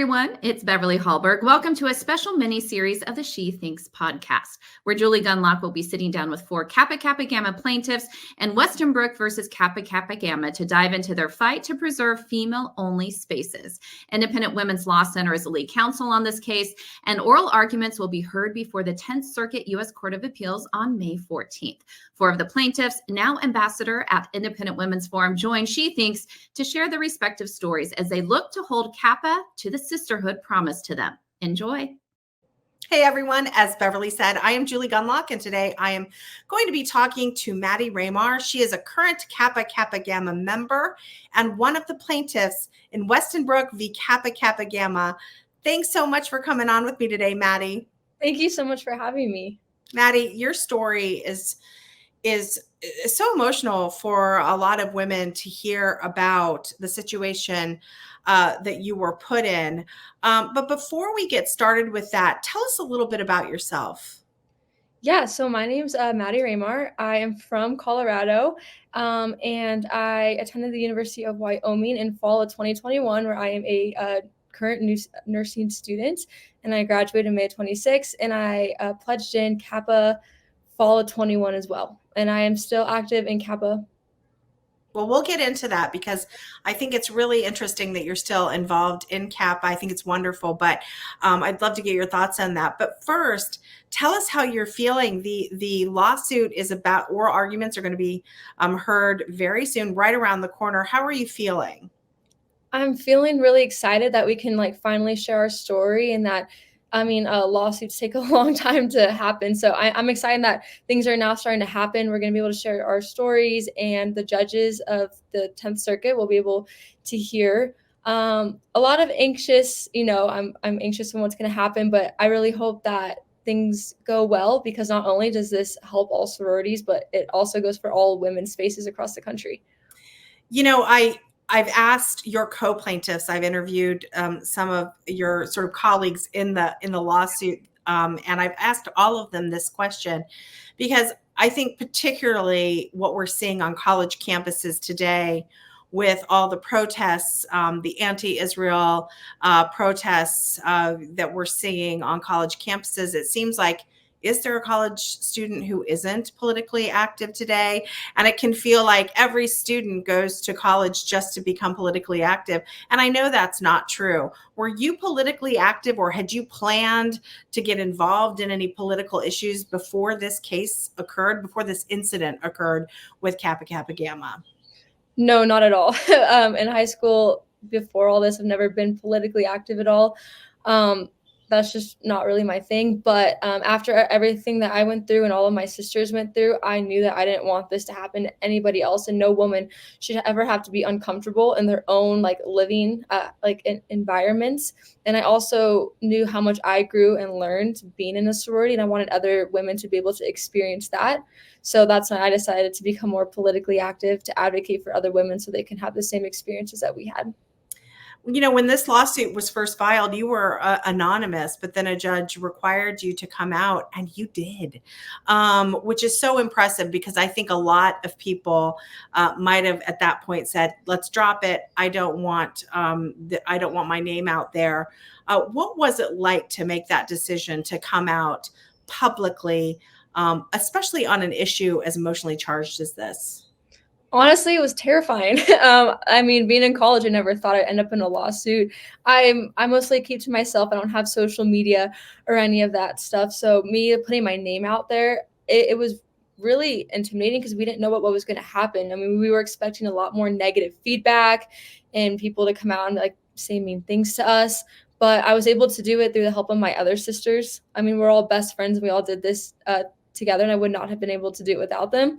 everyone. It's Beverly Hallberg. Welcome to a special mini-series of the She Thinks podcast, where Julie Gunlock will be sitting down with 4 Kappa Kappa Gamma plaintiffs and Westenbroek versus Kappa Kappa Gamma to dive into their fight to preserve female-only spaces. Independent Women's Law Center is the lead counsel on this case, and oral arguments will be heard before the 10th Circuit U.S. Court of Appeals on May 14th. 4 of the plaintiffs, now ambassador at Independent Women's Forum, join She Thinks to share their respective stories as they look to hold Kappa to the sisterhood promised to them. Enjoy. Hey everyone, as Beverly said, I am Julie Gunlock, and today I am going to be talking to Maddie Ramar. She is a current Kappa Kappa Gamma member and one of the plaintiffs in Westenbroek v. Kappa Kappa Gamma. Thanks so much for coming on with me today, Maddie. Thank you so much for having me. Maddie, your story is so emotional for a lot of women to hear about the situation that you were put in. But before we get started with that, tell us a little bit about yourself. Yeah, so my name's Maddie Ramar. I am from Colorado, and I attended the University of Wyoming in fall of 2021, where I am a current nursing student, and I graduated May 26, and I pledged in Kappa fall of 21 as well. And I am still active in Kappa. Well, we'll get into that because I think it's really interesting that you're still involved in Kappa. I think it's wonderful, but I'd love to get your thoughts on that. But first, tell us how you're feeling. The lawsuit is about, oral arguments are going to be heard very soon, right around the corner. How are you feeling? I'm feeling really excited that we can finally share our story, and that lawsuits take a long time to happen. So I'm excited that things are now starting to happen. We're going to be able to share our stories, and the judges of the 10th Circuit will be able to hear. A lot of anxious, I'm anxious on what's going to happen, but I really hope that things go well, because not only does this help all sororities, but it also goes for all women's spaces across the country. I've asked your co-plaintiffs, I've interviewed some of your sort of colleagues in the lawsuit, and I've asked all of them this question, because I think particularly what we're seeing on college campuses today with all the protests, the anti-Israel protests that we're seeing on college campuses, it seems like, is there a college student who isn't politically active today? And it can feel like every student goes to college just to become politically active. And I know that's not true. Were you politically active, or had you planned to get involved in any political issues before this case occurred, before this incident occurred with Kappa Kappa Gamma? No, not at all. In high school, before all this, I've never been politically active at all. That's just not really my thing. But after everything that I went through and all of my sisters went through, I knew that I didn't want this to happen to anybody else, and no woman should ever have to be uncomfortable in their own living environments. And I also knew how much I grew and learned being in a sorority, and I wanted other women to be able to experience that. So that's when I decided to become more politically active, to advocate for other women so they can have the same experiences that we had. When this lawsuit was first filed, you were anonymous, but then a judge required you to come out, and you did, which is so impressive, because I think a lot of people might have at that point said, let's drop it. I don't want my name out there. What was it like to make that decision to come out publicly, especially on an issue as emotionally charged as this? Honestly, it was terrifying. Being in college, I never thought I'd end up in a lawsuit. I mostly keep to myself. I don't have social media or any of that stuff. So me putting my name out there, it was really intimidating, because we didn't know what was going to happen. We were expecting a lot more negative feedback and people to come out and say mean things to us. But I was able to do it through the help of my other sisters. We're all best friends, and we all did this together, and I would not have been able to do it without them.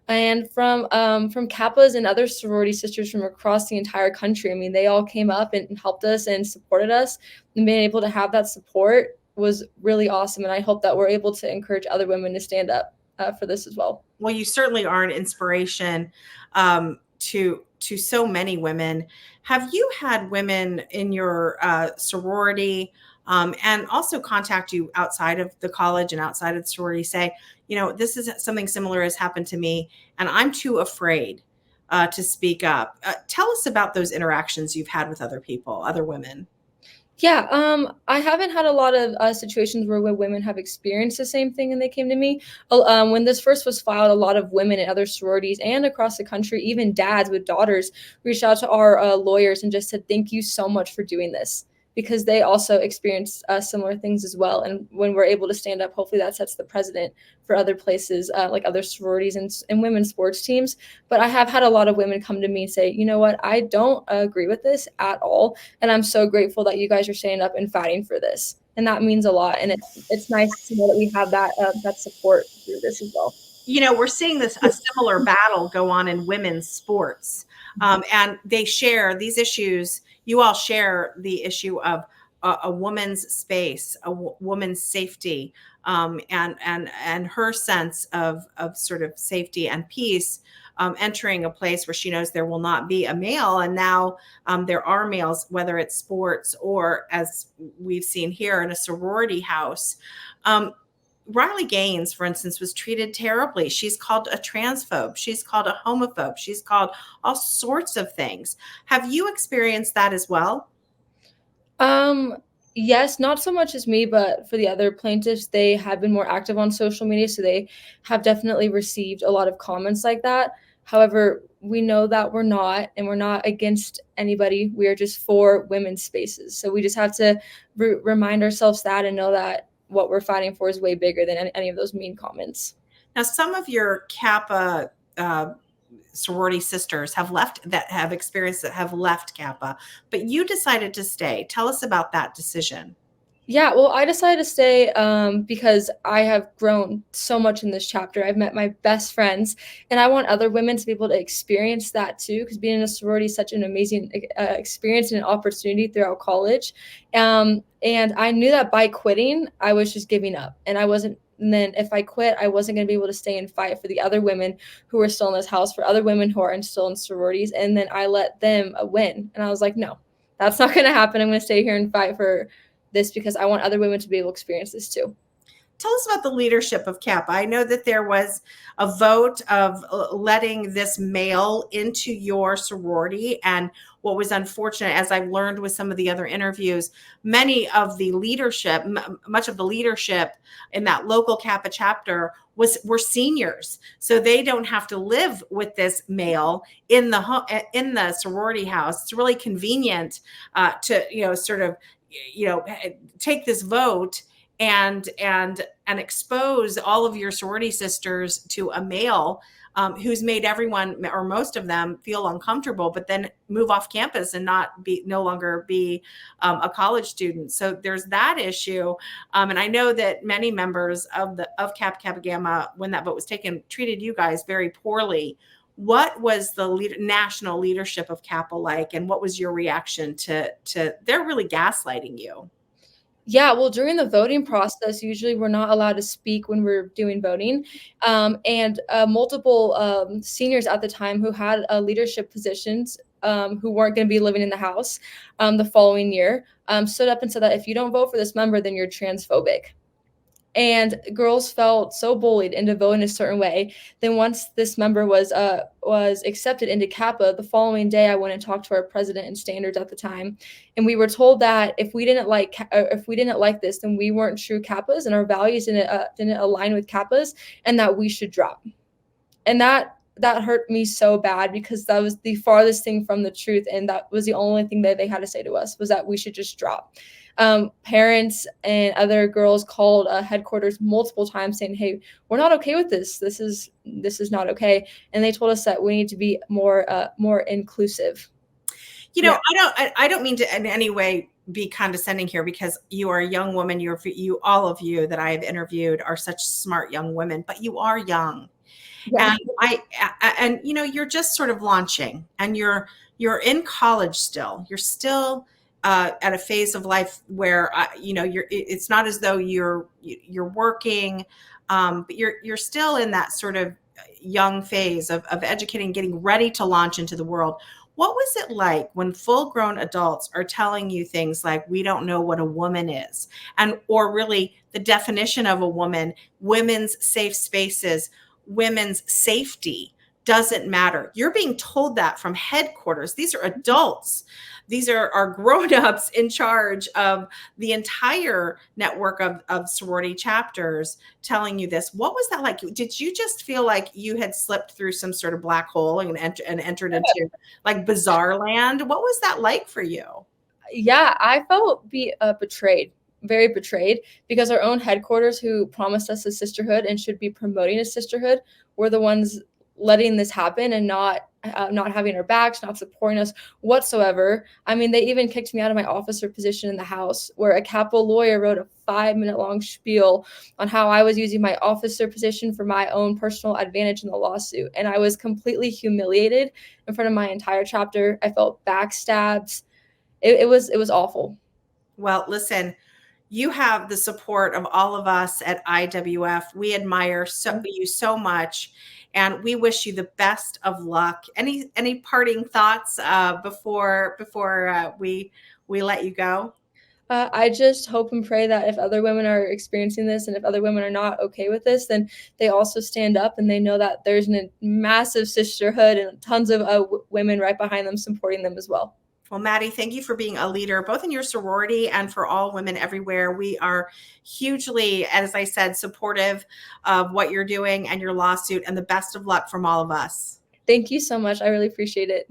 And from Kappas and other sorority sisters from across the entire country, they all came up and helped us and supported us, and being able to have that support was really awesome. And I hope that we're able to encourage other women to stand up for this as well. Well, you certainly are an inspiration to so many women. Have you had women in your sorority and also contact you outside of the college and outside of the sorority say, this is something similar has happened to me, and I'm too afraid to speak up? Tell us about those interactions you've had with other people, other women. Yeah, I haven't had a lot of situations where women have experienced the same thing and they came to me. When this first was filed, a lot of women in other sororities and across the country, even dads with daughters, reached out to our lawyers and just said, "Thank you so much for doing this," because they also experienced similar things as well. And when we're able to stand up, hopefully that sets the precedent for other places, like other sororities and women's sports teams. But I have had a lot of women come to me and say, "You know what? I don't agree with this at all. And I'm so grateful that you guys are standing up and fighting for this." And that means a lot. And it's nice to know that we have that support through this as well. We're seeing a similar battle go on in women's sports. And they share these issues. You all share the issue of a woman's space, woman's safety, and her sense of sort of safety and peace, entering a place where she knows there will not be a male. And now there are males, whether it's sports or, as we've seen here, in a sorority house. Riley Gaines, for instance, was treated terribly. She's called a transphobe. She's called a homophobe. She's called all sorts of things. Have you experienced that as well? Yes, not so much as me, but for the other plaintiffs, they have been more active on social media, so they have definitely received a lot of comments like that. However, we know that we're not, and we're not against anybody. We are just for women's spaces. So we just have to remind ourselves that and know that what we're fighting for is way bigger than any of those mean comments. Now, some of your Kappa sorority sisters have left Kappa, but you decided to stay. Tell us about that decision. Yeah, well, I decided to stay because I have grown so much in this chapter. I've met my best friends, and I want other women to be able to experience that too, because being in a sorority is such an amazing experience and an opportunity throughout college. And I knew that by quitting, I was just giving up, and I wasn't. And then if I quit, I wasn't going to be able to stay and fight for the other women who are still in this house, for other women who are still in sororities, and then I let them win. And I was like, no, that's not going to happen. I'm going to stay here and fight for this because I want other women to be able to experience this too. Tell us about the leadership of Kappa. I know that there was a vote of letting this male into your sorority. And what was unfortunate, as I've learned with some of the other interviews, much of the leadership in that local Kappa chapter were seniors. So they don't have to live with this male in the sorority house. It's really convenient to, take this vote and expose all of your sorority sisters to a male who's made everyone or most of them feel uncomfortable, but then move off campus and no longer be a college student. So there's that issue. And I know that many members of Kappa Kappa Gamma, when that vote was taken, treated you guys very poorly. What was the national leadership of Kappa like, and what was your reaction to they're really gaslighting you? Yeah, well, during the voting process, usually we're not allowed to speak when we're doing voting. And multiple seniors at the time who had leadership positions who weren't going to be living in the house the following year stood up and said that if you don't vote for this member, then you're transphobic. And girls felt so bullied into voting a certain way. Then once this member was accepted into Kappa, the following day I went and talked to our president and standards at the time, and we were told that if we didn't like this, then we weren't true Kappas and our values didn't align with Kappas, and that we should drop. And that hurt me so bad because that was the farthest thing from the truth, and that was the only thing that they had to say to us was that we should just drop. Parents and other girls called headquarters multiple times saying, "Hey, we're not okay with this. This is not okay." And they told us that we need to be more inclusive. Yeah. I don't mean to in any way be condescending here, because you are a young woman. All of you that I have interviewed are such smart young women, but you are young. Yeah. And you're just sort of launching, and you're in college still. You're still at a phase of life where it's not as though you're working, but you're still in that sort of young phase of educating, getting ready to launch into the world. What was it like when full-grown adults are telling you things like, we don't know what a woman is, or really the definition of a woman, women's safe spaces, women's safety doesn't matter? You're being told that from headquarters. These are adults these are grown-ups in charge of the entire network of sorority chapters telling you this. What was that like? Did you just feel like you had slipped through some sort of black hole and entered into like bizarre land? What was that like for you? Yeah, I felt betrayed, very betrayed, because our own headquarters, who promised us a sisterhood and should be promoting a sisterhood, were the ones letting this happen and not having our backs, not supporting us whatsoever. I mean, they even kicked me out of my officer position in the House, where a Kappa lawyer wrote a 5-minute long spiel on how I was using my officer position for my own personal advantage in the lawsuit. And I was completely humiliated in front of my entire chapter. I felt backstabbed. It was awful. Well, listen, you have the support of all of us at IWF. We admire you so much, and we wish you the best of luck. Any parting thoughts before we let you go? I just hope and pray that if other women are experiencing this and if other women are not okay with this, then they also stand up and they know that there's a massive sisterhood and tons of women right behind them supporting them as well. Well, Maddie, thank you for being a leader, both in your sorority and for all women everywhere. We are hugely, as I said, supportive of what you're doing and your lawsuit, and the best of luck from all of us. Thank you so much. I really appreciate it.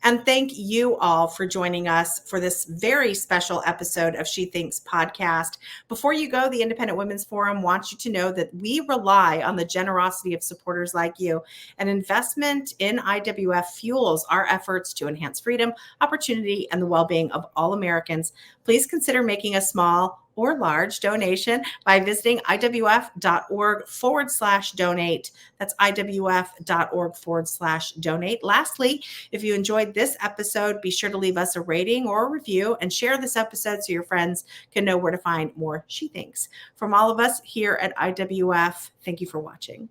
And thank you all for joining us for this very special episode of She Thinks podcast. Before you go, the Independent Women's Forum wants you to know that we rely on the generosity of supporters like you. An investment in IWF fuels our efforts to enhance freedom, opportunity, and the well-being of all Americans. Please consider making a small or large donation by visiting iwf.org/donate. That's iwf.org/donate. Lastly, if you enjoyed this episode, be sure to leave us a rating or a review and share this episode so your friends can know where to find more She Thinks. From all of us here at IWF, thank you for watching.